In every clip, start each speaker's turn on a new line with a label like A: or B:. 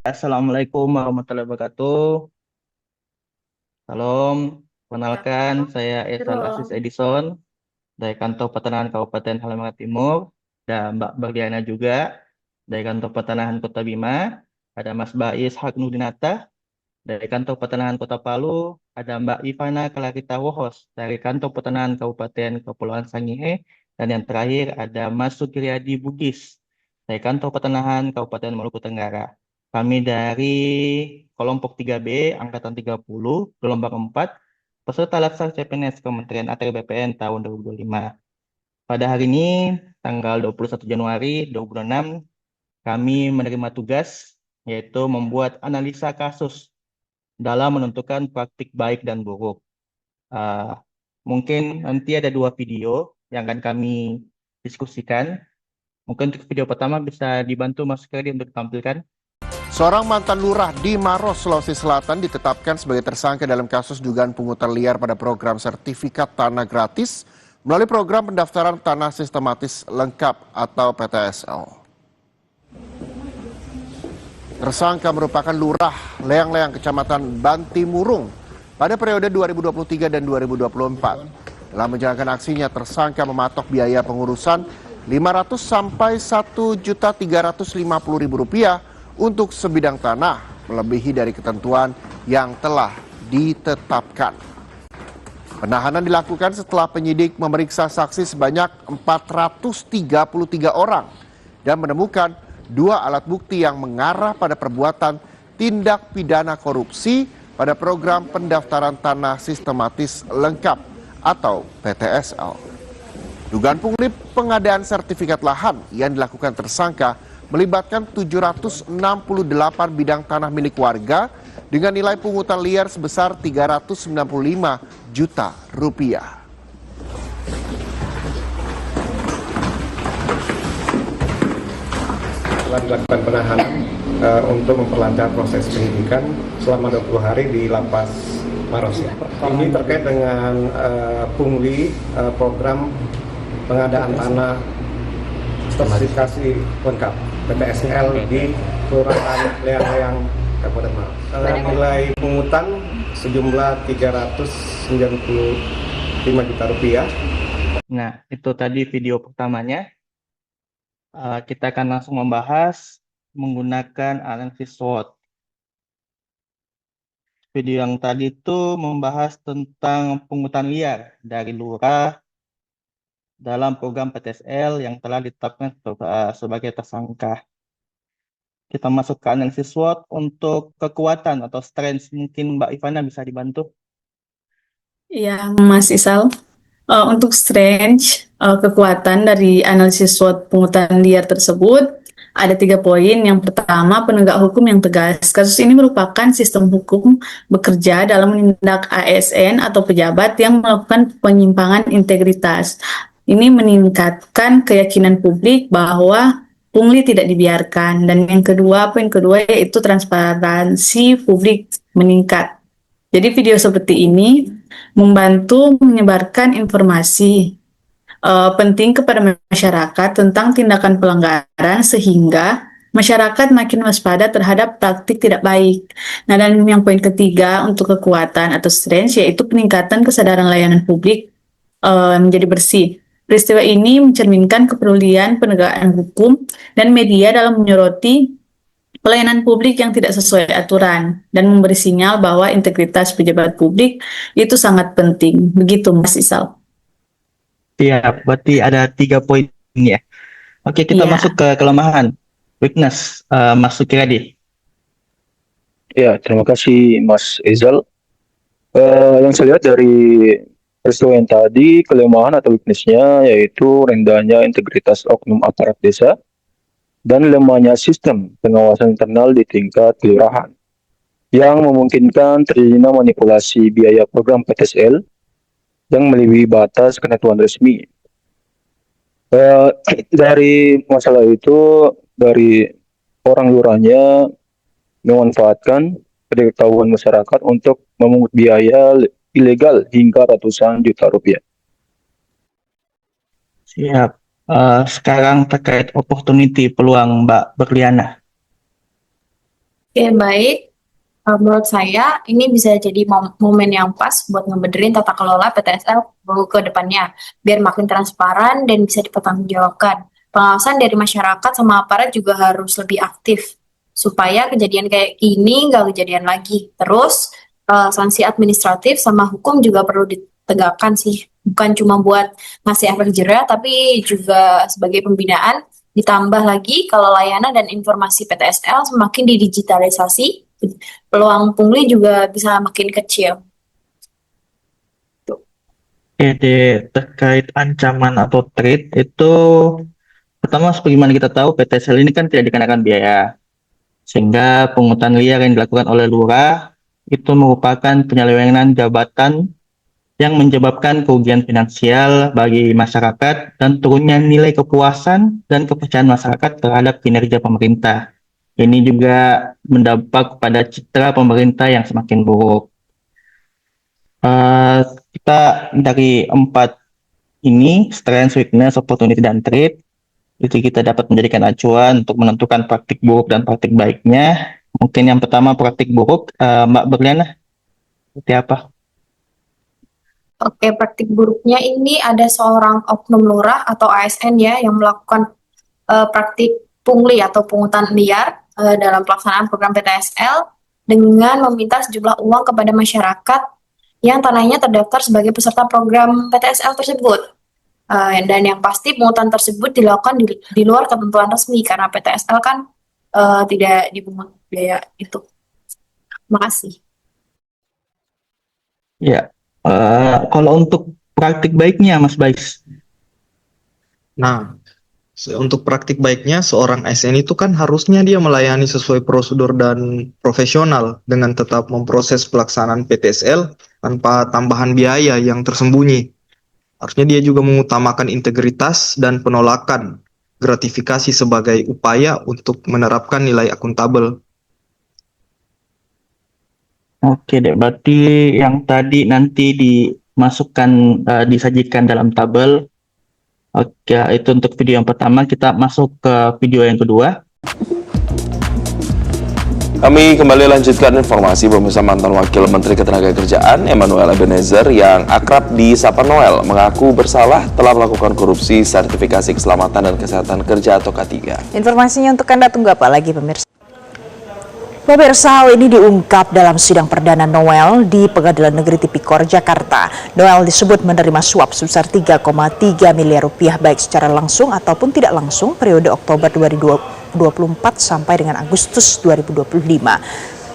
A: Assalamualaikum warahmatullahi wabarakatuh. Salam, kenalkan saya Esal Aziz Edison dari Kantor Pertanahan Kabupaten Halmahera Timur, dan Mbak Berdiana juga dari Kantor Pertanahan Kota Bima, ada Mas Bais Haknudinata dari Kantor Pertanahan Kota Palu, ada Mbak Ivana Clarita Wohos dari Kantor Pertanahan Kabupaten Kepulauan Sangihe, dan yang terakhir ada Mas Sukiriyadi Bugis dari Kantor Pertanahan Kabupaten Maluku Tenggara. Kami dari kelompok 3B, Angkatan 30, gelombang 4, peserta laksar CPNS Kementerian ATR BPN tahun 2025. Pada hari ini, tanggal 21 Januari 2026, kami menerima tugas, yaitu membuat analisa kasus dalam menentukan praktik baik dan buruk. Mungkin nanti ada 2 video yang akan kami diskusikan. Mungkin untuk video pertama bisa dibantu Mas Kredi untuk ditampilkan.
B: Seorang mantan lurah di Maros, Sulawesi Selatan ditetapkan sebagai tersangka dalam kasus dugaan pungutan liar pada program sertifikat tanah gratis melalui program pendaftaran tanah sistematis lengkap atau PTSL. Tersangka merupakan lurah Leang-Leang Kecamatan Bantimurung pada periode 2023 dan 2024. Dalam menjalankan aksinya, tersangka mematok biaya pengurusan Rp500 sampai Rp1.350.000 untuk sebidang tanah, melebihi dari ketentuan yang telah ditetapkan. Penahanan dilakukan setelah penyidik memeriksa saksi sebanyak 433 orang dan menemukan 2 alat bukti yang mengarah pada perbuatan tindak pidana korupsi pada program pendaftaran tanah sistematis lengkap atau PTSL. Dugaan pungli pengadaan sertifikat lahan yang dilakukan tersangka melibatkan 768 bidang tanah milik warga dengan nilai pungutan liar sebesar Rp395 juta.
C: Telah dilakukan penahanan untuk memperlancar proses penyidikan selama 20 hari di Lapas Maros. Ini terkait dengan pungli program pengadaan tanah sertifikasi lengkap PTSL di Kelurahan Leang-Leang Kabupaten Maros. Nilai pungutan sejumlah Rp395 juta.
A: Nah, itu tadi video pertamanya. Kita akan langsung membahas menggunakan analisis SWOT. Video yang tadi itu membahas tentang pungutan liar dari lurah dalam program PTSL yang telah ditetapkan sebagai tersangka. Kita masuk ke analisis SWOT untuk kekuatan atau strength. Mungkin Mbak Ivana bisa dibantu.
D: Ya, Mas Isal. Untuk strength, kekuatan dari analisis SWOT pungutan liar tersebut, ada 3 poin. Yang pertama, penegak hukum yang tegas. Kasus ini merupakan sistem hukum bekerja dalam menindak ASN atau pejabat yang melakukan penyimpangan integritas. Ini meningkatkan keyakinan publik bahwa pungli tidak dibiarkan. Dan yang kedua, poin kedua yaitu transparansi publik meningkat. Jadi video seperti ini membantu menyebarkan informasi penting kepada masyarakat tentang tindakan pelanggaran sehingga masyarakat makin waspada terhadap praktik tidak baik. Nah, dan yang poin ketiga untuk kekuatan atau strength yaitu peningkatan kesadaran layanan publik menjadi bersih. Peristiwa ini mencerminkan kepedulian penegakan hukum dan media dalam menyoroti pelayanan publik yang tidak sesuai aturan dan memberi sinyal bahwa integritas pejabat publik itu sangat penting. Begitu, Mas Isal.
A: Iya, berarti ada 3 poin ya. Oke, kita masuk ke kelemahan, weakness, Mas Sukiriyadi.
E: Ya, terima kasih Mas Ezal. Yang saya lihat dari peristiwa yang tadi, kelemahan atau weakness-nya yaitu rendahnya integritas oknum aparat desa dan lemahnya sistem pengawasan internal di tingkat kelurahan. yang memungkinkan terjadinya manipulasi biaya program PTSL yang melebihi batas ketentuan resmi. Eh, dari masalah itu, dari orang lurahnya memanfaatkan ketidaktahuan masyarakat untuk memungut biaya ilegal hingga ratusan juta rupiah.
A: Siap. Sekarang terkait opportunity peluang Mbak Berliana.
D: Oke, baik. Menurut saya, ini bisa jadi momen yang pas buat ngebenerin tata kelola PTSL ke depannya, biar makin transparan dan bisa dipertanggungjawabkan. Pengawasan dari masyarakat sama aparat juga harus lebih aktif, supaya kejadian kayak ini nggak kejadian lagi. Terus, sanksi administratif sama hukum juga perlu ditegakkan sih. Bukan cuma buat ngasih efek jerah, tapi juga sebagai pembinaan. Ditambah lagi kalau layanan dan informasi PTSL semakin didigitalisasi, peluang pungli juga bisa makin kecil.
A: Jadi terkait ancaman atau threat itu pertama sebagaimana kita tahu PTSL ini kan tidak dikenakan biaya. Sehingga pungutan liar yang dilakukan oleh lurah itu merupakan penyelewengan jabatan yang menyebabkan kerugian finansial bagi masyarakat dan turunnya nilai kepuasan dan kepercayaan masyarakat terhadap kinerja pemerintah. Ini juga mendampak pada citra pemerintah yang semakin buruk. Eh, kita dari 4 ini, strength, weakness, opportunity, dan threat, itu kita dapat menjadikan acuan untuk menentukan praktik buruk dan praktik baiknya. Mungkin yang pertama praktik buruk, Mbak Berliana, seperti apa?
D: Oke, praktik buruknya ini ada seorang oknum lurah atau ASN ya yang melakukan praktik pungli atau pungutan liar dalam pelaksanaan program PTSL dengan meminta sejumlah uang kepada masyarakat yang tanahnya terdaftar sebagai peserta program PTSL tersebut. Dan yang pasti pungutan tersebut dilakukan di luar ketentuan resmi karena PTSL kan tidak dipungut biaya itu. Makasih.
A: Ya, kalau untuk praktik baiknya, Mas Bais.
F: Nah, untuk praktik baiknya seorang ASN itu kan harusnya dia melayani sesuai prosedur dan profesional dengan tetap memproses pelaksanaan PTSL tanpa tambahan biaya yang tersembunyi. Harusnya dia juga mengutamakan integritas dan penolakan gratifikasi sebagai upaya untuk menerapkan nilai akuntabel.
A: Oke deh, berarti yang tadi nanti dimasukkan, disajikan dalam tabel. Oke, itu untuk video yang pertama. Kita masuk ke video yang kedua.
G: Kami kembali lanjutkan informasi pemirsa. Mantan Wakil Menteri Ketenagakerjaan Emmanuel Ebenezer yang akrab disapa Noel mengaku bersalah telah melakukan korupsi sertifikasi keselamatan dan kesehatan kerja atau K3.
H: Informasinya untuk Anda, tunggu apa lagi pemirsa? Pemirsa, hal ini diungkap dalam sidang perdana Noel di Pengadilan Negeri Tipikor, Jakarta. Noel disebut menerima suap sebesar 3,3 miliar rupiah baik secara langsung ataupun tidak langsung periode Oktober 2024 sampai dengan Agustus 2025.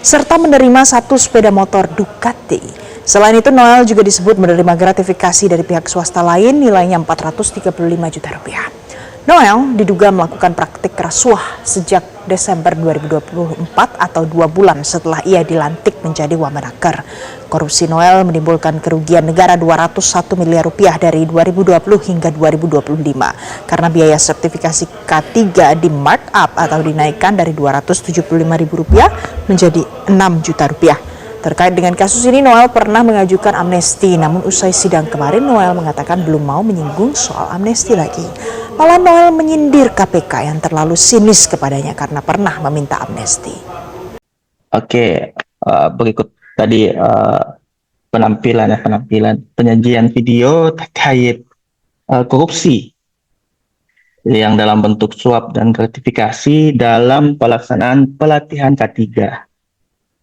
H: Serta menerima 1 sepeda motor Ducati. Selain itu, Noel juga disebut menerima gratifikasi dari pihak swasta lain nilainya 435 juta rupiah. Noel diduga melakukan praktik rasuah sejak Desember 2024 atau 2 bulan setelah ia dilantik menjadi Wamenaker. Korupsi Noel menimbulkan kerugian negara 201 miliar rupiah dari 2020 hingga 2025 karena biaya sertifikasi K3 di markup atau dinaikkan dari 275 ribu rupiah menjadi 6 juta rupiah. Terkait dengan kasus ini, Noel pernah mengajukan amnesti, namun usai sidang kemarin Noel mengatakan belum mau menyinggung soal amnesti lagi. Malah Noel menyindir KPK yang terlalu sinis kepadanya karena pernah meminta amnesti.
A: Oke, berikut tadi penampilan penyajian video terkait korupsi yang dalam bentuk suap dan gratifikasi dalam pelaksanaan pelatihan K3.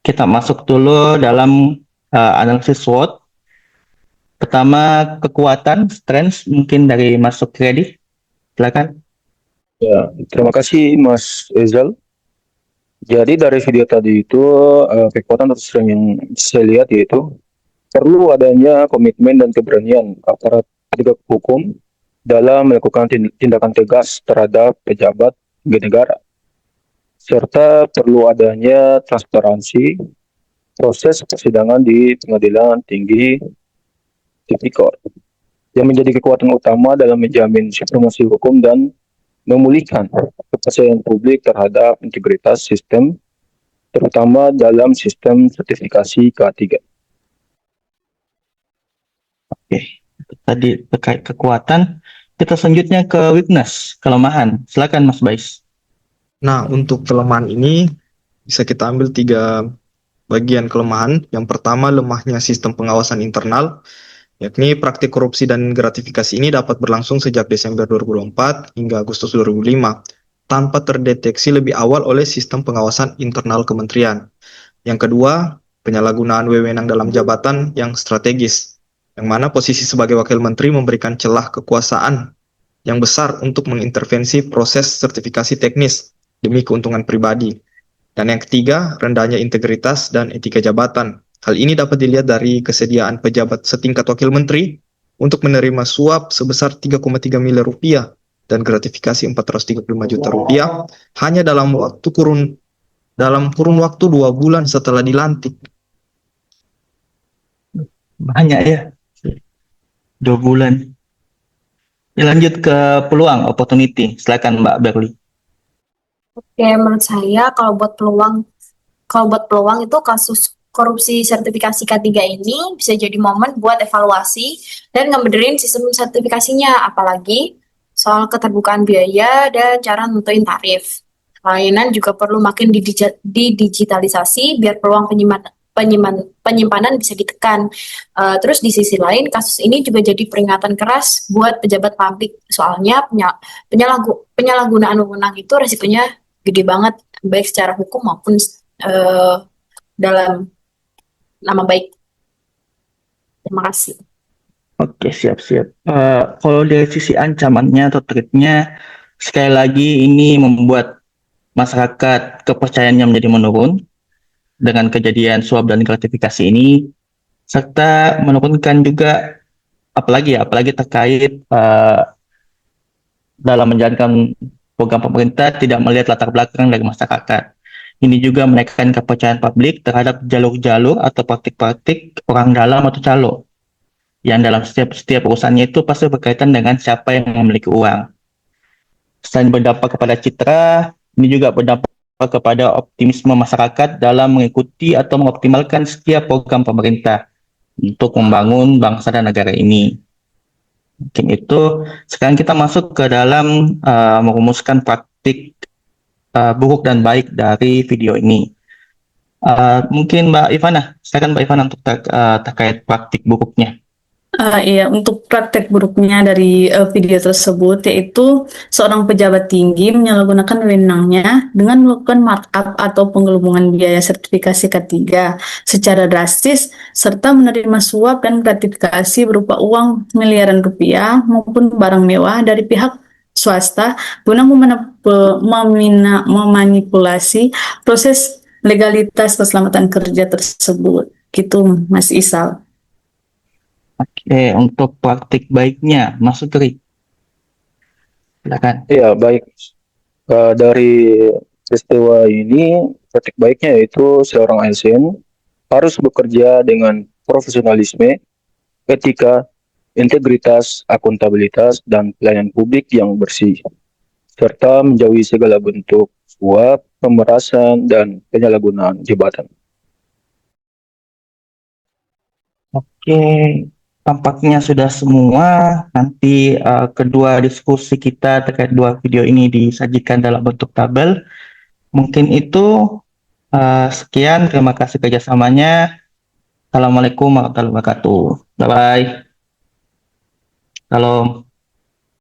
A: Kita masuk dulu dalam analisis SWOT. Pertama, kekuatan, strength, mungkin dari Mas Sukriyadi. Silakan.
E: Ya, terima kasih Mas Ezal. Jadi dari video tadi itu kekuatan atau strength yang saya lihat yaitu perlu adanya komitmen dan keberanian aparat penegak hukum dalam melakukan tindakan tegas terhadap pejabat negara, serta perlu adanya transparansi proses persidangan di Pengadilan Tinggi Tipikor, yang menjadi kekuatan utama dalam menjamin supremasi hukum dan memulihkan kepercayaan publik terhadap integritas sistem, terutama dalam sistem sertifikasi K3.
A: Oke, itu tadi terkait kekuatan. Kita selanjutnya ke weakness, kelemahan. Silakan Mas Bais.
F: Nah, untuk kelemahan ini bisa kita ambil 3 bagian kelemahan. Yang pertama, lemahnya sistem pengawasan internal, yakni praktik korupsi dan gratifikasi ini dapat berlangsung sejak Desember 2024 hingga Agustus 2005 tanpa terdeteksi lebih awal oleh sistem pengawasan internal kementerian. Yang kedua, penyalahgunaan wewenang dalam jabatan yang strategis, yang mana posisi sebagai wakil menteri memberikan celah kekuasaan yang besar untuk mengintervensi proses sertifikasi teknis demi keuntungan pribadi. Dan yang ketiga, rendahnya integritas dan etika jabatan. Hal ini dapat dilihat dari kesediaan pejabat setingkat wakil menteri untuk menerima suap sebesar 3,3 miliar rupiah dan gratifikasi 435 juta rupiah hanya dalam kurun waktu 2 bulan setelah dilantik.
A: Banyak ya, 2 bulan. Ya, lanjut ke peluang, opportunity. Silakan Mbak Berli.
I: Oke, menurut saya kalau buat peluang itu kasus korupsi sertifikasi K3 ini bisa jadi momen buat evaluasi dan ngebenerin sistem sertifikasinya, apalagi soal keterbukaan biaya dan cara nentuin tarif. Layanan juga perlu makin didigitalisasi biar peluang penyimpanan bisa ditekan. Terus di sisi lain, kasus ini juga jadi peringatan keras buat pejabat publik. Soalnya penyalahgunaan wewenang itu resikonya gede banget, baik secara hukum maupun dalam nama baik. Terima kasih.
A: Oke, siap-siap. Kalau dari sisi ancamannya atau threat-nya, sekali lagi ini membuat masyarakat kepercayaannya menjadi menurun dengan kejadian suap dan gratifikasi ini, serta menurunkan juga apalagi terkait dalam menjalankan program pemerintah tidak melihat latar belakang dari masyarakat. Ini juga menaikkan kepercayaan publik terhadap jalur-jalur atau praktik-praktik orang dalam atau calo, yang dalam setiap urusannya itu pasti berkaitan dengan siapa yang memiliki uang. Selain berdampak kepada citra, ini juga berdampak kepada optimisme masyarakat dalam mengikuti atau mengoptimalkan setiap program pemerintah untuk membangun bangsa dan negara ini. Mungkin itu. Sekarang kita masuk ke dalam merumuskan praktik buruk dan baik dari video ini. Mungkin Mbak Ivana, silakan Mbak Ivana untuk terkait praktik buruknya.
D: Iya, untuk praktek buruknya dari video tersebut, yaitu seorang pejabat tinggi menyalahgunakan wewenangnya dengan melakukan markup atau penggelembungan biaya sertifikasi K3 secara drastis, serta menerima suap dan gratifikasi berupa uang miliaran rupiah maupun barang mewah dari pihak swasta guna memanipulasi proses legalitas keselamatan kerja tersebut. Gitu, Mas Isal.
A: Oke, untuk praktik baiknya, Mas Sugri. Silakan.
E: Ya, baik. Dari peristiwa ini, praktik baiknya yaitu seorang ASN harus bekerja dengan profesionalisme, etika, integritas, akuntabilitas, dan pelayanan publik yang bersih, serta menjauhi segala bentuk suap, pemerasan, dan penyalahgunaan jabatan.
A: Oke, tampaknya sudah semua. Nanti kedua diskusi kita terkait 2 video ini disajikan dalam bentuk tabel. Mungkin itu. Sekian, terima kasih kerjasamanya. Assalamualaikum warahmatullahi wabarakatuh. Bye-bye. Salam.